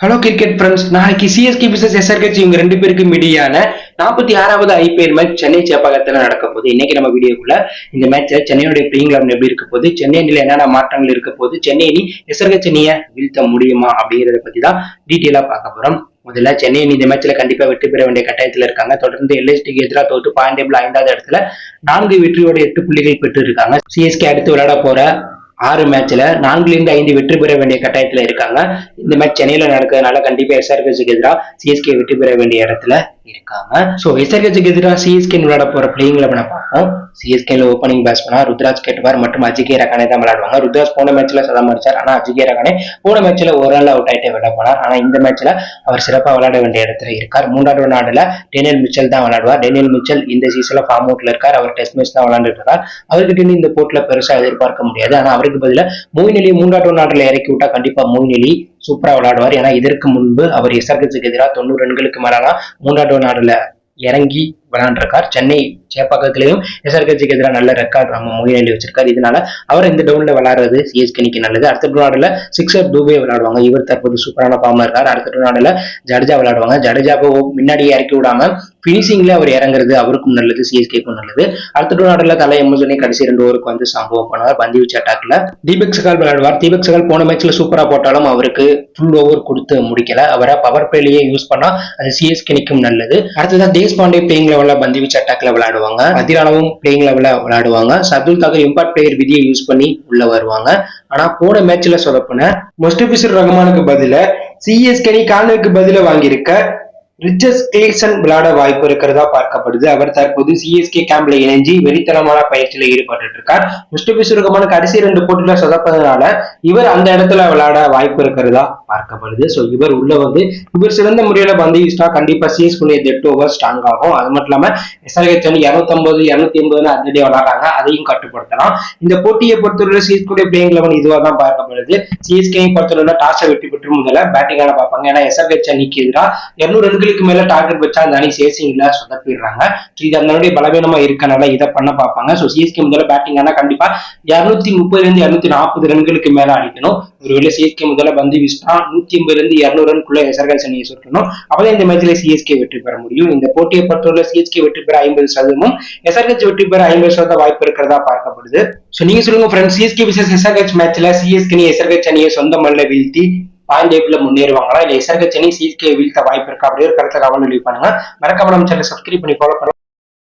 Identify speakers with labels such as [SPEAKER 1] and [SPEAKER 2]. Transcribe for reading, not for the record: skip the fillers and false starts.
[SPEAKER 1] Hello cricket friends, நாளைக்கு CSK versus SRH இவங்க ரெண்டு பேருக்கு இடையான 46வது ஐபிஎல் மேட்ச் சென்னை சேப்பாக்கத்துல நடக்க போகுது. இன்னைக்கு நம்ம வீடியோக்குள்ள இந்த மேட்ச்ல சென்னையுடைய பிளேயிங் லெவன் எப்படி இருக்க போகுது, சென்னை அணியில என்னென்ன மாற்றங்கள் இருக்க போகுது, சென்னை அணி எஸ்ஆர்ஹெச் அணியை வீழ்த்த முடியுமா அப்படிங்கறத பத்தி தான் டீட்டெயிலா பார்க்க போறோம். முதல்ல சென்னை அணி இந்த மேட்ச்ல கண்டிப்பா வெற்றி பெற வேண்டிய கட்டாயத்துல இருக்காங்க. தொடர்ந்து எல்எஸ்டிக்கு எதிராக தோத்து பாயிண்ட் டேபிள் 5வது இடத்துல 4 வெற்றியோட 8 புள்ளிகள் பெற்று இருக்காங்க. சிஎஸ்கே அடுத்து விளையாட போற 6 மேட்ச்ல 4-5 வெற்றி பெற வேண்டிய கட்டாயத்துல இருக்காங்க. இந்த மேட்ச் சென்னையில நடக்கிறதுனால கண்டிப்பா எஸ்ஆர்ஹெச்சுக்கு எதிராக சிஎஸ்கே வெற்றி பெற வேண்டிய இடத்துல இருக்காங்க. சோ எஸ்ஆர்ஹெச்சுக்கு எதிராக சிஎஸ்கே விளையாட போற பிளேயிங் லெவனை பார்ப்போம். சிஎஸ்கேல ஓப்பனிங் பேட்ஸ்மேனா ருத்ராஜ் கேட்வார் மற்றும் அஜிகே ரகானே தான் விளையாடுவாங்க. ருத்ராஜ் போன மேட்ச்ல சதம் அடிச்சார். ஆனா அஜிகே ரகானே போன மேட்ச்ல ஒரு நாள் அவுட் ஆயிட்டே விளையாட போனார். ஆனா இந்த மேட்ச்ல அவர் சிறப்பா விளையாட வேண்டிய இடத்துல இருக்கார். 3வது நாடுல டேனியல் மிச்சல் தான் விளையாடுவார். டேனியல் மிச்சல் இந்த சீசன்ல ஃபார்ம் அவுட்ல இருக்கார். அவர் டெஸ்ட் மேட்ச் தான் விளையாண்டுட்டு இருக்கார். அவர்கிட்ட இந்த போட்டில பெருசா எதிர்பார்க்க முடியாது. ஆனா அவருக்கு பதிலா மொயின் அலி 3வது நாடுல இறக்கி விட்டா கண்டிப்பா மொயின் அலி சூப்பரா விளையாடுவார். ஏன்னா இதற்கு முன்பு அவர் எஸ்ஆர்ஹெச்சுக்கு எதிராக 90 ரன்களுக்கு மேலாம் 3வது நாடுல இறங்கி விளையாண்டிருக்கார். சென்னை சேப்பாக்கத்திலையும் எஸ்ஆர்ஹெச்சுக்கு எதிராக நல்ல ரெக்கார்ட் நம்ம மொயின் அலி வச்சிருக்காரு. இதனால அவர் இந்த டவுன்ல விளையாடுறது சிஎஸ்கே அணிக்கு நல்லது. அடுத்த நாடுல சிக்ஸர் தூபே விளையாடுவாங்க. இவர் தற்போது சூப்பரான ஃபார்ம்ல இருக்கார். அடுத்த நாடுல ஜடேஜா விளையாடுவாங்க. ஜடேஜாவை முன்னாடியே இறக்கி விடாம பினிஷிங்ல அவர் இறங்குறது அவருக்கும் நல்லது, சிஎஸ்கேக்கும் நல்லது. அடுத்த நாடுல தலை எம்எஸ்என் கடைசி 2 ஓவருக்கு வந்து சம்பவம் பண்ணுவார். பந்து வீச்சு அட்டாக்ல தீபக் சகால் விளையாடுவார். தீபக் சகால் போன மேட்ச்ல சூப்பரா போட்டாலும் அவருக்கு ஃபுல் ஓவர் கொடுத்து முடிக்கல. அவரை பவர் பிளேலயே யூஸ் பண்ணா அது சிஎஸ்கே அணிக்கும் நல்லது. அடுத்ததான் தேஷ்பாண்டே பிளேயிங் லெவல்ல பந்து வீச்சு அட்டாக்ல விளையாடுவாங்க. அதிரானவும் பிளேயிங் லெவல்ல விளையாடுவாங்க. சர்துல் தாக்கர் இம்பாக்ட் பிளேயர் விதியை யூஸ் பண்ணி உள்ள வருவாங்க. ஆனா போன மேட்ச்ல சொதப்பின முஸ்தபிசுர் ரஹ்மானுக்கு பதில சிஎஸ்கே அணி கார்னருக்கு பதில வாங்கியிருக்க ரிச்சர்ட் கிளேசன் விளையாட வாய்ப்பு இருக்கிறதா பார்க்கப்படுது. அவர் தற்போது சிஎஸ்கே கேம்ப்ல இணைஞ்சி வெறித்தனமான பயிற்சியில ஈடுபட்டு இருக்கார். முஸ்தபிசுர் ரஹ்மான் கடைசி 2 போட்டியில சொதப்பதனால இவர் அந்த இடத்துல விளையாட வாய்ப்பு இருக்கிறதா பார்க்கப்படுது. சோ இவர் உள்ள வந்து இவர் சிறந்த முறையில பந்து வீசினா கண்டிப்பா சிஎஸ்கே டெட் ஓவர் ஸ்ட்ராங் ஆகும். அது மட்டும் இல்லாம எஸ்ஆர்ஹெச் அணி 250 280 அதிரடியா விளையாடுறாங்க, அதையும் கட்டுப்படுத்தலாம். இந்த போட்டியை பொறுத்தவரை சிஎஸ்கே பிளேயிங் லெவன் இதுவா தான் பார்க்கப்படுது. சிஎஸ்கே பொறுத்தவரை டாஸை வெற்றி பெற்று முதல்ல பேட்டிங்கான பார்ப்பாங்க. ஏன்னா எஸ்ஆர்ஹெச் அணிக்கு எதிராக 200 ரன்களுக்கு மேல டார்கெட் வச்சா அந்த அணி சேசிங்ல சொதப்பிடுறாங்க. இது அதனுடைய பலவீனமா இருக்கனால இதை பண்ண பார்ப்பாங்க. சோ சிஎஸ்கே முதல்ல பேட்டிங் ஆனா கண்டிப்பா 230-240 ரன்களுக்கு மேல அடிக்கணும். ஒருவேளை சிஎஸ்கே முதல்ல பந்து வீசினா 180-200 ரன்குள்ள எஸ்ஆர்ஹெச் அணியை சுட்டணும். அப்பதான் இந்த மேட்ச்ல சிஎஸ்கே வெற்றி பெற முடியும். இந்த போட்டியை பொறுத்தவரை சிஎஸ்கே வெற்றி பெற 50%, எஸ்ஆர்ஹெச் வெற்றி பெற 50% வாய்ப்பு இருக்கிறதா பார்க்கப்படுது. சோ நீங்க சொல்லுங்க ஃப்ரெண்ட்ஸ், சிஎஸ்கே விசஸ் எஸ்ஆர்ஹெச் மேட்ச்ல சிஎஸ்கே எஸ்ஆர்ஹெச் அணியை சொந்த மல்ல வீழ்த்தி பாயிண்ட் டேபிள்ல முன்னேறுவாங்களா, இல்ல எஸ்ஆர்ஹெச் அணி சிஎஸ்கே வீழ்த்த வாய்ப்பு இருக்கா? அப்படியே ஒரு கருத்தை கமெண்ட் லீவ் பண்ணுங்க. மறக்காம நம்ம சேனலை சப்ஸ்கிரைப் பண்ணி ஃபாலோ பண்ணுங்க.